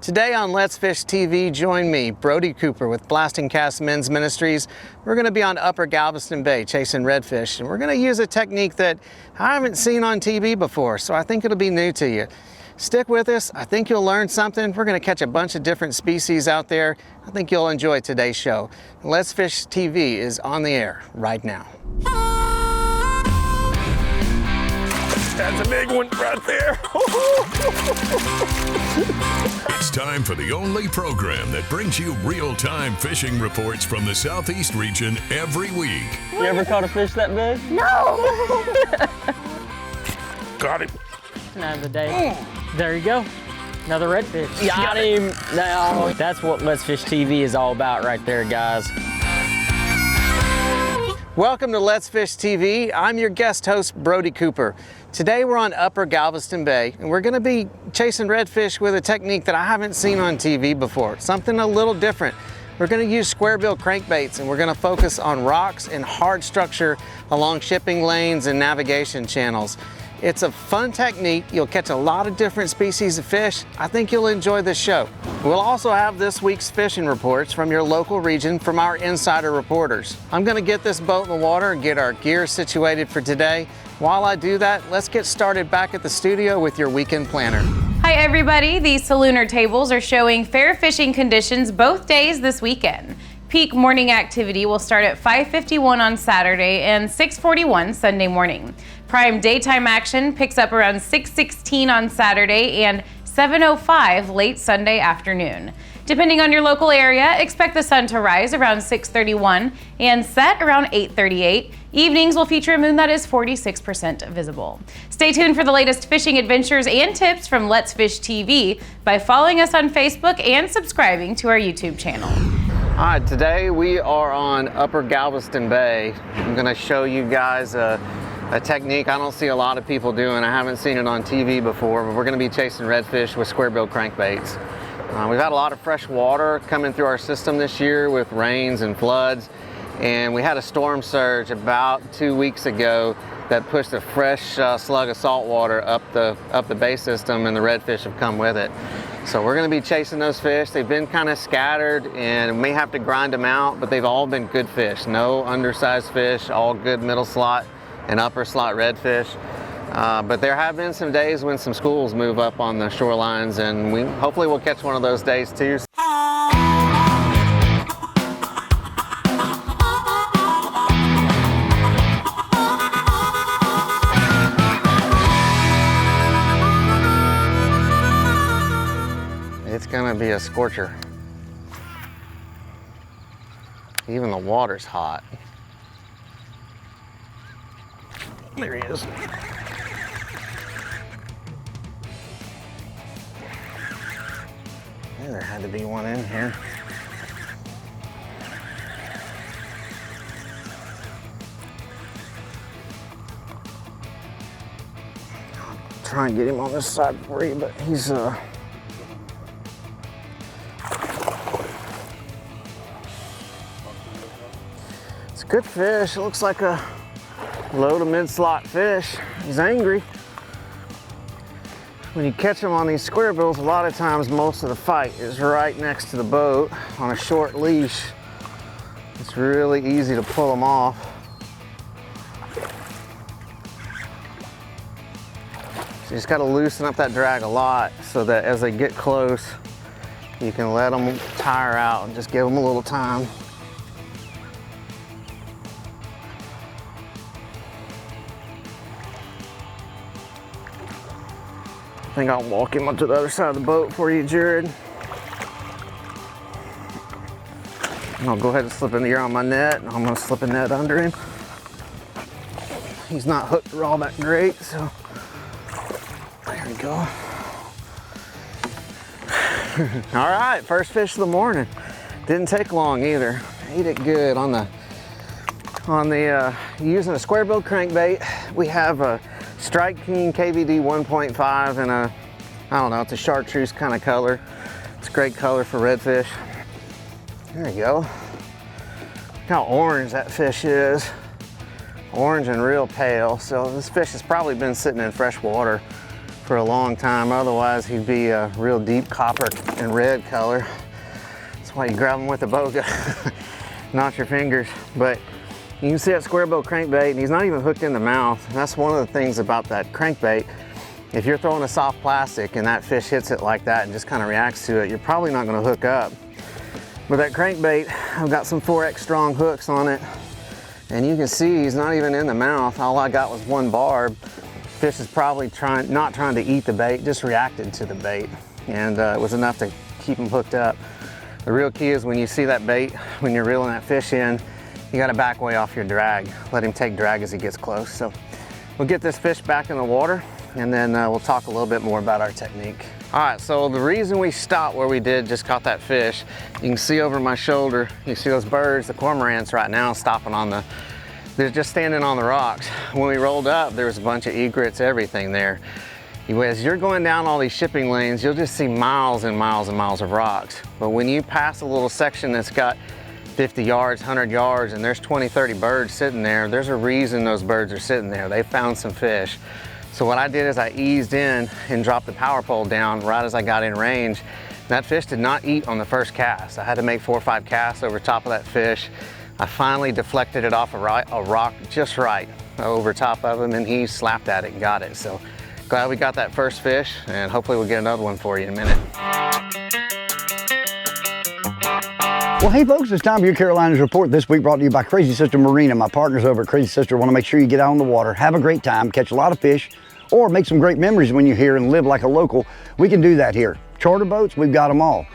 Today on Let's Fish TV, join me, Brody Cooper with Blasting Cast Men's Ministries. We're going to be on Upper Galveston Bay chasing redfish, and we're going to use a technique that I haven't seen on TV before, so I think it'll be new to you. Stick with us. I think you'll learn something. We're going to catch a bunch of different species out there. I think you'll enjoy today's show. Let's Fish TV is on the air right now. That's a big one right there. It's time for the only program that brings you real-time fishing reports from the Southeast region every week. You ever caught a fish that big? No! Got it. Not the day. There you go. Another redfish. Got him. Now, that's what Let's Fish TV is all about right there, guys. Welcome to Let's Fish TV. I'm your guest host, Brody Cooper. Today we're on Upper Galveston Bay, and we're going to be chasing redfish with a technique that I haven't seen on TV before, something a little different. We're going to use square bill crankbaits, and we're going to focus on rocks and hard structure along shipping lanes and navigation channels. It's a fun technique. You'll catch a lot of different species of fish. I think you'll enjoy this show. We'll also have this week's fishing reports from your local region from our insider reporters. I'm going to get this boat in the water and get our gear situated for today. While I do that, let's get started back at the studio with your weekend planner. Hi everybody, these Salooner tables are showing fair fishing conditions both days this weekend. Peak morning activity will start at 5:51 on Saturday and 6:41 Sunday morning. Prime daytime action picks up around 6:16 on Saturday and 7:05 late Sunday afternoon. Depending on your local area, expect the sun to rise around 6:31 and set around 8:38. Evenings will feature a moon that is 46% visible. Stay tuned for the latest fishing adventures and tips from Let's Fish TV by following us on Facebook and subscribing to our YouTube channel. All right, today we are on Upper Galveston Bay. I'm going to show you guys a technique I don't see a lot of people doing. I haven't seen it on TV before, but we're going to be chasing redfish with square bill crankbaits. We've had a lot of fresh water coming through our system this year with rains and floods, and we had a storm surge about 2 weeks ago that pushed a fresh slug of salt water up the bay system, and the redfish have come with it. So we're going to be chasing those fish. They've been kind of scattered and we may have to grind them out, but they've all been good fish. No undersized fish, all good middle slot and upper slot redfish. But there have been some days when some schools move up on the shorelines, and hopefully we'll catch one of those days too. It's gonna be a scorcher. Even the water's hot. There he is. Yeah, there had to be one in here. I'll try and get him on this side for you, but he's it's a good fish. It looks like a low to mid slot fish. He's angry. When you catch them on these square bills, a lot of times most of the fight is right next to the boat on a short leash. It's really easy to pull them off. So you just got to loosen up that drag a lot so that as they get close, you can let them tire out and just give them a little time. I think I'll walk him up to the other side of the boat for you, Jared. And I'll go ahead and slip in the ear on my net, and I'm gonna slip a net under him. He's not hooked all that great, so there we go. All right, first fish of the morning. Didn't take long either. Ate it good on the using a square bill crankbait. We have a Strike King KVD 1.5 and I don't know, it's a chartreuse kind of color. It's a great color for redfish. There you go. Look how orange that fish is. Orange and real pale. So this fish has probably been sitting in fresh water for a long time. Otherwise, he'd be a real deep copper and red color. That's why you grab him with a boga, not your fingers. But you can see that square bill crankbait, and he's not even hooked in the mouth. And that's one of the things about that crankbait. If you're throwing a soft plastic and that fish hits it like that and just kind of reacts to it, you're probably not going to hook up. With that crankbait, I've got some 4X strong hooks on it, and you can see he's not even in the mouth. All I got was one barb. Fish is probably not trying to eat the bait, just reacted to the bait, and it was enough to keep him hooked up. The real key is when you see that bait, when you're reeling that fish in, you got to back way off your drag. Let him take drag as he gets close. So we'll get this fish back in the water, and then we'll talk a little bit more about our technique. All right, so the reason we stopped where we did, just caught that fish, you can see over my shoulder, you see those birds, the cormorants right now stopping on they're just standing on the rocks. When we rolled up, there was a bunch of egrets, everything there. As you're going down all these shipping lanes, you'll just see miles and miles and miles of rocks. But when you pass a little section that's got 50 yards, 100 yards, and there's 20, 30 birds sitting there, there's a reason those birds are sitting there. They found some fish. So what I did is I eased in and dropped the power pole down right as I got in range. That fish did not eat on the first cast. I had to make 4 or 5 casts over top of that fish. I finally deflected it off a rock just right over top of him, and he slapped at it and got it. So glad we got that first fish, and hopefully we'll get another one for you in a minute. Well, hey folks, it's time for your Carolinas Report. This week brought to you by Crazy Sister Marina. My partners over at Crazy Sister want to make sure you get out on the water, have a great time, catch a lot of fish, or make some great memories when you're here and live like a local. We can do that here. Charter boats, we've got them all.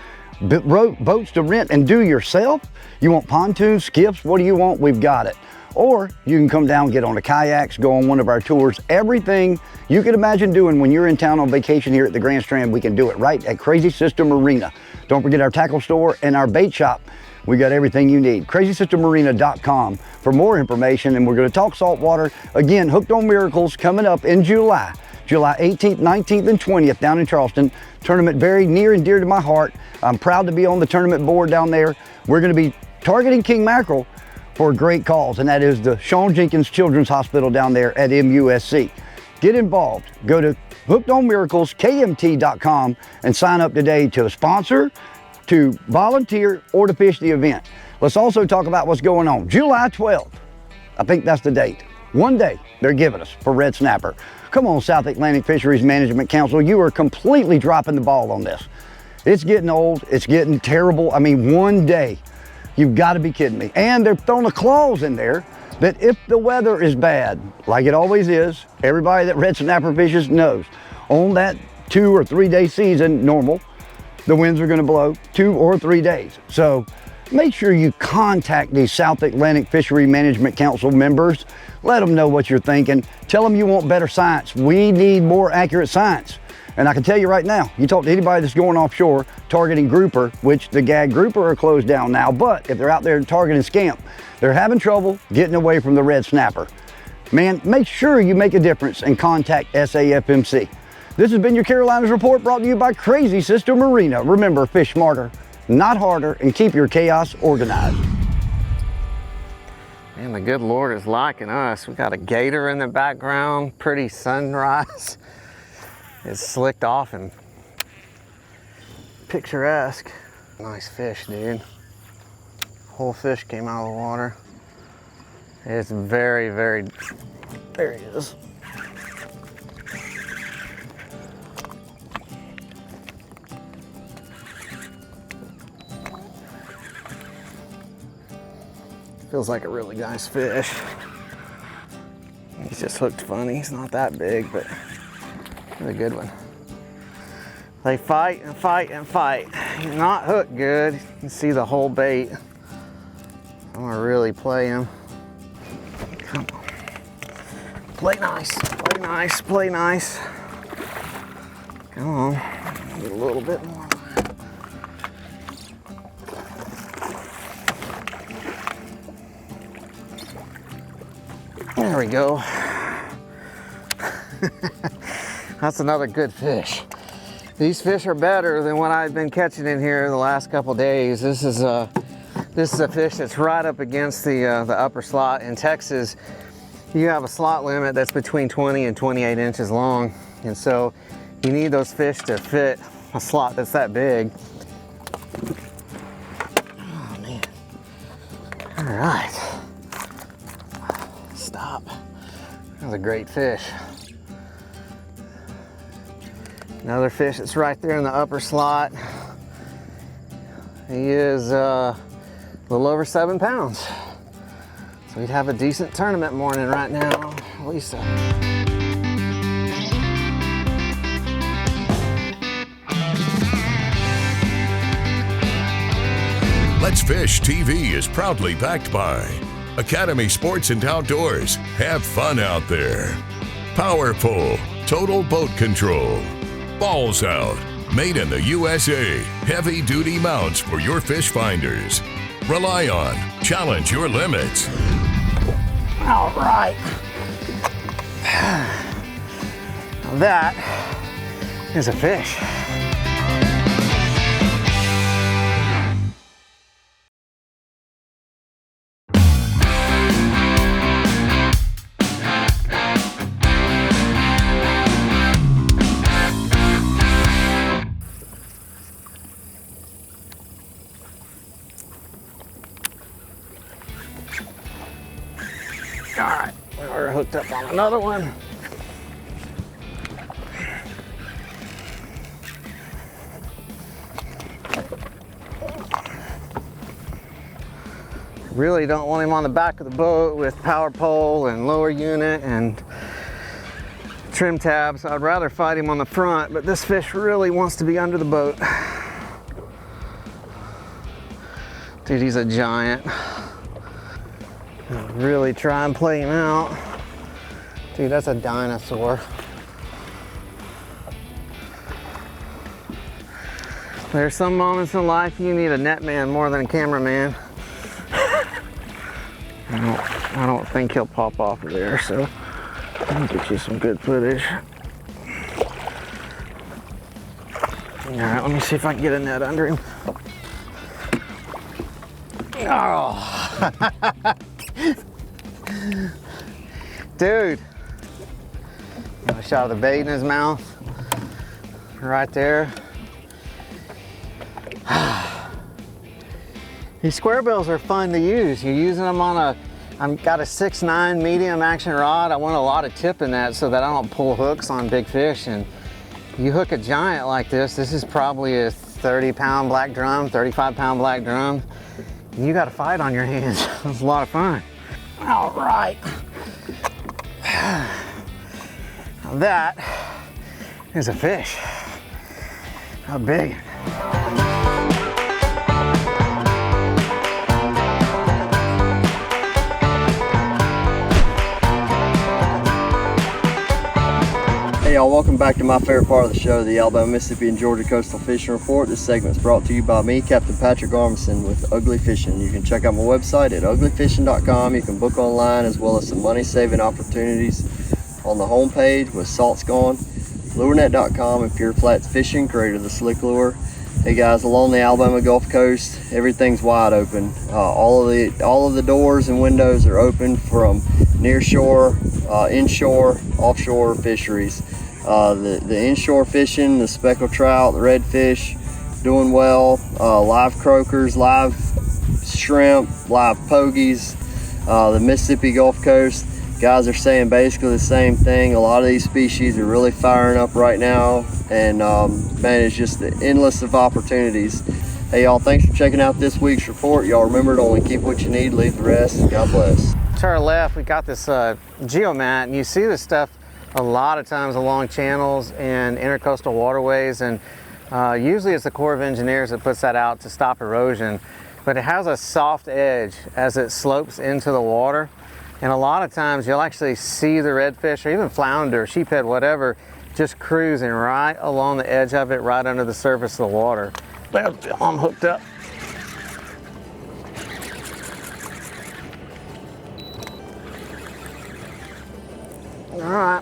Boats to rent and do yourself. You want pontoons, skiffs, what do you want? We've got it. Or you can come down, get on the kayaks, go on one of our tours. Everything you can imagine doing when you're in town on vacation here at the Grand Strand, we can do it right at Crazy Sister Marina. Don't forget our tackle store and our bait shop. We got everything you need. CrazySisterMarina.com for more information, and we're going to talk saltwater. Again, Hooked on Miracles coming up in July 18th, 19th, and 20th down in Charleston. Tournament very near and dear to my heart. I'm proud to be on the tournament board down there. We're going to be targeting king mackerel for a great cause, and that is the Shawn Jenkins Children's Hospital down there at MUSC. Get involved. Go to hookedonmiracleskmt.com and sign up today to sponsor, to volunteer, or to fish the event. Let's also talk about what's going on. July 12th, I think that's the date. One day they're giving us for red snapper. Come on, South Atlantic Fisheries Management Council, you are completely dropping the ball on this. It's getting old, it's getting terrible. I mean, one day, you've got to be kidding me. And they're throwing a clause in there that if the weather is bad, like it always is, everybody that red snapper fishes knows, on that 2 or 3 day season, normal, the winds are going to blow 2 or 3 days. So make sure you contact these South Atlantic Fishery Management Council members. Let them know what you're thinking. Tell them you want better science. We need more accurate science. And I can tell you right now, you talk to anybody that's going offshore targeting grouper, which the gag grouper are closed down now, but if they're out there targeting scamp, they're having trouble getting away from the red snapper. Man, make sure you make a difference and contact SAFMC. This has been your Carolinas Report, brought to you by Crazy Sister Marina. Remember, fish smarter, not harder, and keep your chaos organized. Man, the good Lord is liking us. We got a gator in the background, pretty sunrise. It's slicked off and picturesque. Nice fish, dude. Whole fish came out of the water. It's very, very, there he is. Feels like a really nice fish. He's just hooked funny. He's not that big, but a good one. They fight and fight and fight. He's not hooked good. You can see the whole bait. I'm gonna really play him. Come on. Play nice, play nice, play nice. Come on, get a little bit more. There we go. That's another good fish. These fish are better than what I've been catching in here the last couple days. This is a fish that's right up against the upper slot. In Texas, you have a slot limit that's between 20 and 28 inches long. And so You need those fish to fit a slot that's that big. Oh man. All right. Stop. That was a great fish. Another fish that's right there in the upper slot. He is a little over 7 pounds. So we'd have a decent tournament morning right now, Lisa. Let's Fish TV is proudly backed by Academy Sports and Outdoors. Have fun out there. Power Pull, Total Boat Control. Balls Out, made in the USA. Heavy duty mounts for your fish finders. Rely on, challenge your limits. All right. That is a fish. All right, we're hooked up on another one. Really don't want him on the back of the boat with power pole and lower unit and trim tabs. I'd rather fight him on the front, but this fish really wants to be under the boat. Dude, he's a giant. Really try and play him out. Dude, that's a dinosaur. There's some moments in life you need a net man more than a cameraman. I don't think he'll pop off of there, so I'll get you some good footage. All right, let me see if I can get a net under him. Oh. Dude, I shot the bait in his mouth right there. These square bills are fun to use. You're using them on I've got a 6'9" medium action rod. I want a lot of tip in that so that I don't pull hooks on big fish. And you hook a giant like this is probably a 30-pound black drum, 35-pound black drum. You got a fight on your hands. It's a lot of fun. All right. Now that is a fish. How big? Hey y'all, welcome back to my favorite part of the show, the Alabama, Mississippi, and Georgia Coastal Fishing Report. This segment is brought to you by me, Captain Patrick Armisen with Ugly Fishing. You can check out my website at uglyfishing.com. You can book online as well as some money-saving opportunities on the homepage with Salt's Gone, lurenet.com, and Pure Flats Fishing, creator of the Slick Lure. Hey guys, along the Alabama Gulf Coast, everything's wide open. All of the doors and windows are open from near shore, inshore, offshore fisheries. The inshore fishing, the speckled trout, the redfish, doing well. Live croakers, live shrimp, live pogies. The Mississippi Gulf Coast, guys are saying basically the same thing. A lot of these species are really firing up right now, and man, it's just the endless of opportunities. Hey y'all, thanks for checking out this week's report. Y'all remember to only keep what you need, leave the rest. God bless. To our left, we got this geomat, and you see this stuff a lot of times along channels and intercoastal waterways, and usually it's the Corps of Engineers that puts that out to stop erosion, but it has a soft edge as it slopes into the water, and a lot of times you'll actually see the redfish or even flounder, sheephead, whatever, just cruising right along the edge of it, right under the surface of the water. I'm hooked up. All right,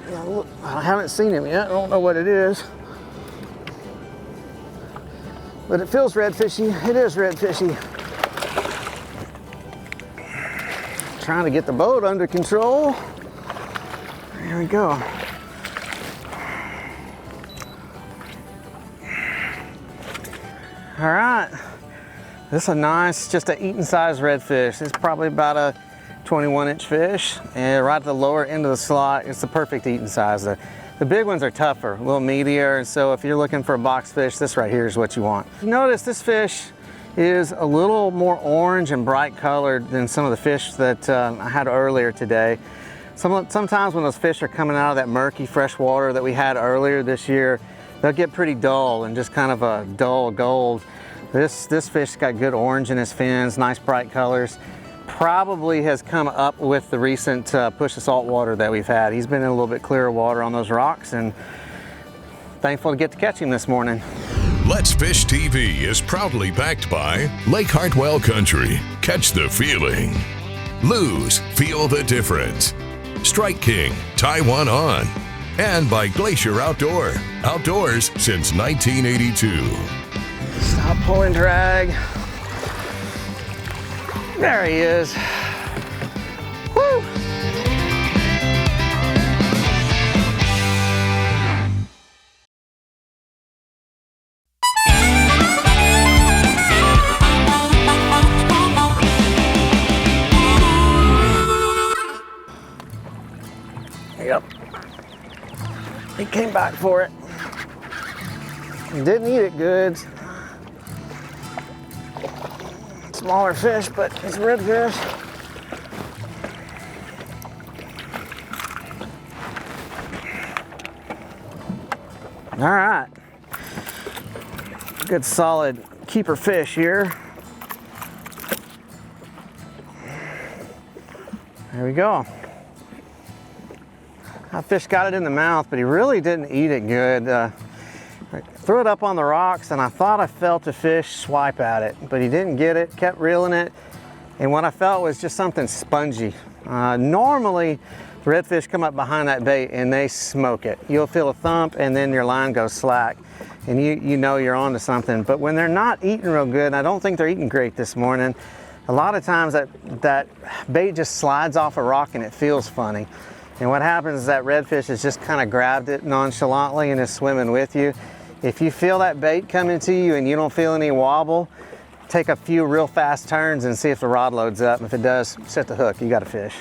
I haven't seen him yet. I don't know what it is, but it feels redfishy. It is redfishy. Trying to get the boat under control. There we go. All right, this is a nice, just an eating size redfish. It's probably about a 21-inch fish, and right at the lower end of the slot, it's the perfect eating size. The big ones are tougher, a little meatier, and so if you're looking for a box fish, this right here is what you want. Notice this fish is a little more orange and bright colored than some of the fish that I had earlier today. Sometimes when those fish are coming out of that murky fresh water that we had earlier this year, they'll get pretty dull and just kind of a dull gold. This fish got good orange in his fins, nice bright colors. Probably has come up with the recent push of salt water that we've had. He's been in a little bit clearer water on those rocks, and thankful to get to catch him this morning. Let's Fish TV is proudly backed by Lake Hartwell Country. Catch the feeling. Lose, feel the difference. Strike King, tie one on. And by Glacier Outdoors since 1982. Stop, pull, and drag. There he is. Woo! Yep. He came back for it. He didn't eat it good. Smaller fish, but it's a redfish. All right. Good solid keeper fish here. There we go. That fish got it in the mouth, but he really didn't eat it good. I threw it up on the rocks and I thought I felt a fish swipe at it, but he didn't get it, kept reeling it. And what I felt was just something spongy. Normally, redfish come up behind that bait and they smoke it. You'll feel a thump and then your line goes slack and you know you're onto something. But when they're not eating real good, and I don't think they're eating great this morning, a lot of times that bait just slides off a rock and it feels funny. And what happens is that redfish has just kind of grabbed it nonchalantly and is swimming with you. If you feel that bait coming to you and you don't feel any wobble, take a few real fast turns and see if the rod loads up. If it does, set the hook, you got a fish.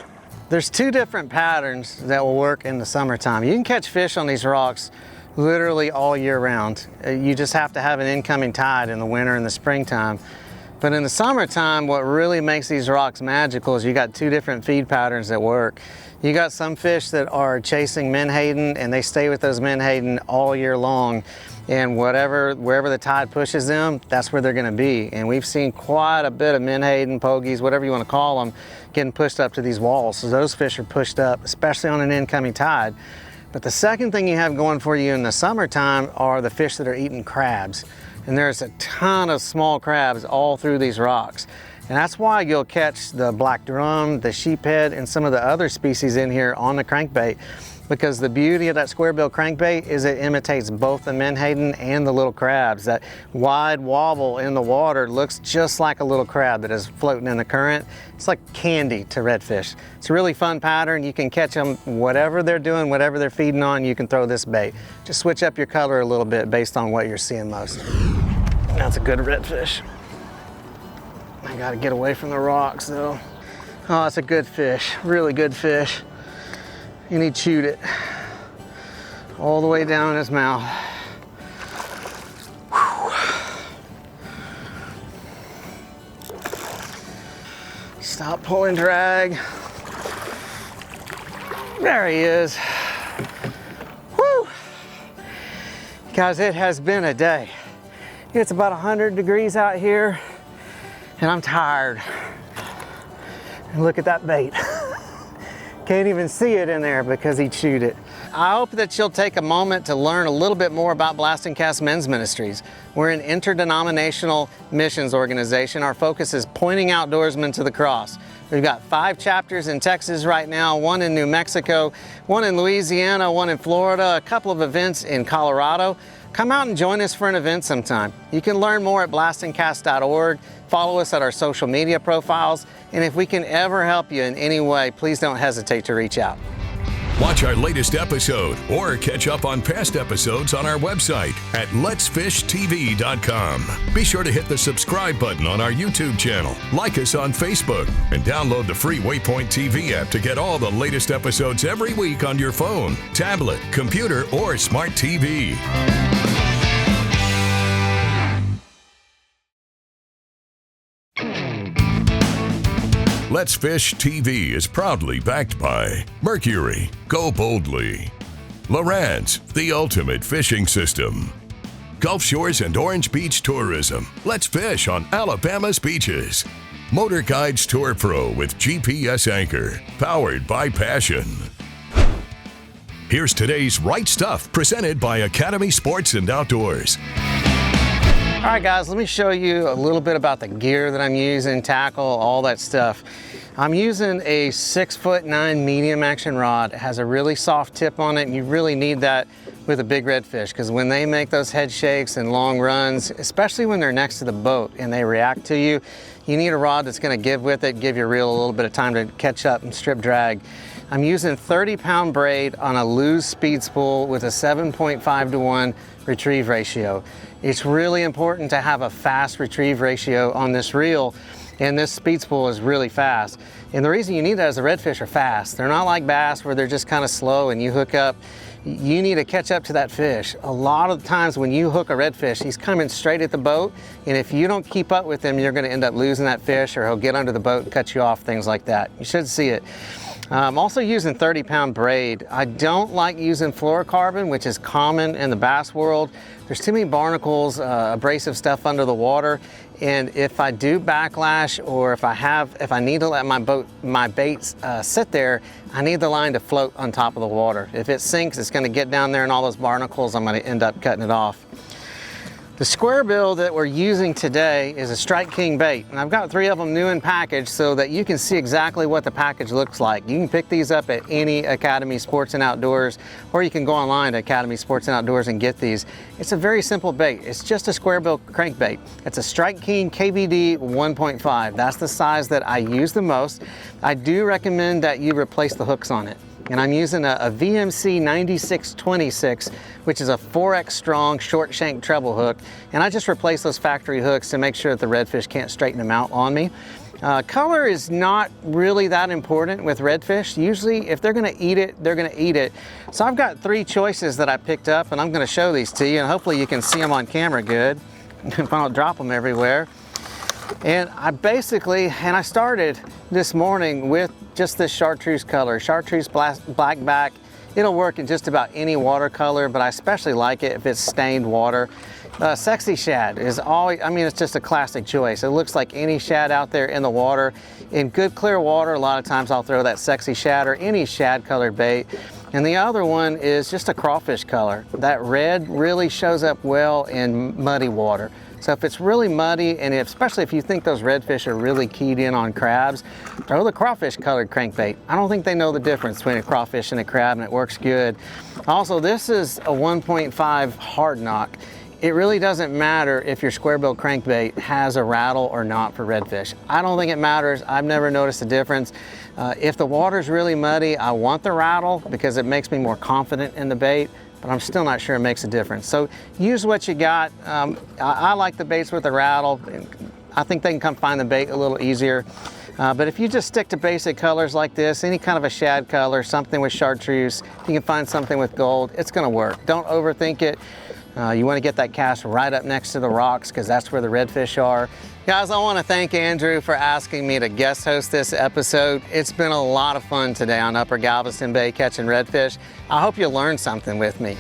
There's two different patterns that will work in the summertime. You can catch fish on these rocks literally all year round. You just have to have an incoming tide in the winter and the springtime. But in the summertime, what really makes these rocks magical is you got two different feed patterns that work. You got some fish that are chasing menhaden and they stay with those menhaden all year long. And wherever the tide pushes them, that's where they're gonna be. And we've seen quite a bit of menhaden, pogies, whatever you wanna call them, getting pushed up to these walls. So those fish are pushed up, especially on an incoming tide. But the second thing you have going for you in the summertime are the fish that are eating crabs. And there's a ton of small crabs all through these rocks. And that's why you'll catch the black drum, the sheephead, and some of the other species in here on the crankbait. Because the beauty of that square-bill crankbait is it imitates both the menhaden and the little crabs. That wide wobble in the water looks just like a little crab that is floating in the current. It's like candy to redfish. It's a really fun pattern. You can catch them whatever they're doing, whatever they're feeding on, you can throw this bait. Just switch up your color a little bit based on what you're seeing most. That's a good redfish. I gotta get away from the rocks though. Oh, it's a good fish, really good fish. And he chewed it all the way down in his mouth. Whew. Stop, pull, and drag. There he is. Whew. Guys, it has been a day. It's about 100 degrees out here and I'm tired. And look at that bait. Can't even see it in there because he chewed it. I hope that you'll take a moment to learn a little bit more about Blast and Cast Men's Ministries. We're an interdenominational missions organization. Our focus is pointing outdoorsmen to the cross. We've got 5 chapters in Texas right now, 1 in New Mexico, 1 in Louisiana, 1 in Florida, a couple of events in Colorado. Come out and join us for an event sometime. You can learn more at blastandcast.org. Follow us at our social media profiles. And if we can ever help you in any way, please don't hesitate to reach out. Watch our latest episode or catch up on past episodes on our website at letsfishtv.com. Be sure to hit the subscribe button on our YouTube channel, like us on Facebook, and download the free Waypoint TV app to get all the latest episodes every week on your phone, tablet, computer, or smart TV. Let's Fish TV is proudly backed by Mercury, Go Boldly, Lowrance, the ultimate fishing system, Gulf Shores and Orange Beach Tourism. Let's fish on Alabama's beaches. Motor Guides Tour Pro with GPS anchor, powered by Passion. Here's today's Right Stuff, presented by Academy Sports and Outdoors. All right, guys, let me show you a little bit about the gear that I'm using, tackle, all that stuff. I'm using a 6'9" medium action rod. It has a really soft tip on it, and you really need that with a big redfish, because when they make those head shakes and long runs, especially when they're next to the boat and they react to you, you need a rod that's going to give with it, give your reel a little bit of time to catch up and strip drag. I'm using 30-pound braid on a loose speed spool with a 7.5 to 1 retrieve ratio. It's really important to have a fast retrieve ratio on this reel, and this speed spool is really fast. And the reason you need that is the redfish are fast. They're not like bass where they're just kind of slow and you hook up. You need to catch up to that fish. A lot of the times when you hook a redfish, he's coming straight at the boat, and if you don't keep up with him, you're going to end up losing that fish, or he'll get under the boat and cut you off, things like that. You should see it. I'm also using 30-pound braid. I don't like using fluorocarbon, which is common in the bass world. There's too many barnacles, abrasive stuff under the water, and if I do backlash, or if I need to let my baits sit there, I need the line to float on top of the water. If it sinks, it's going to get down there and all those barnacles, I'm going to end up cutting it off. The square bill that we're using today is a Strike King bait, and I've got 3 of them new in package so that you can see exactly what the package looks like. You can pick these up at any Academy Sports and Outdoors, or you can go online to Academy Sports and Outdoors and get these. It's a very simple bait. It's just a square bill crankbait. It's a Strike King KVD 1.5. That's the size that I use the most. I do recommend that you replace the hooks on it. And I'm using a VMC 9626, which is a 4X strong short shank treble hook. And I just replace those factory hooks to make sure that the redfish can't straighten them out on me. Color is not really that important with redfish. Usually if they're gonna eat it, they're gonna eat it. So I've got 3 choices that I picked up, and I'm gonna show these to you, and hopefully you can see them on camera good if I don't drop them everywhere. And I started this morning with just this chartreuse color, chartreuse black back. It'll work in just about any watercolor, but I especially like it if it's stained water. Sexy shad is always, it's just a classic choice. It looks like any shad out there in the water. In good clear water, a lot of times I'll throw that sexy shad or any shad colored bait. And the other one is just a crawfish color. That red really shows up well in muddy water. So if it's really muddy, and especially if you think those redfish are really keyed in on crabs, throw the crawfish colored crankbait. I don't think they know the difference between a crawfish and a crab, and it works good. Also, this is a 1.5 hard knock. It really doesn't matter if your square bill crankbait has a rattle or not for redfish. I don't think it matters. I've never noticed a difference. If the water's really muddy, I want the rattle because it makes me more confident in the bait, but I'm still not sure it makes a difference. So use what you got. I like the baits with the rattle. I think they can come find the bait a little easier. But if you just stick to basic colors like this, any kind of a shad color, something with chartreuse, you can find something with gold, it's gonna work. Don't overthink it. You want to get that cast right up next to the rocks because that's where the redfish are. Guys, I want to thank Andrew for asking me to guest host this episode. It's been a lot of fun today on Upper Galveston Bay catching redfish. I hope you learned something with me.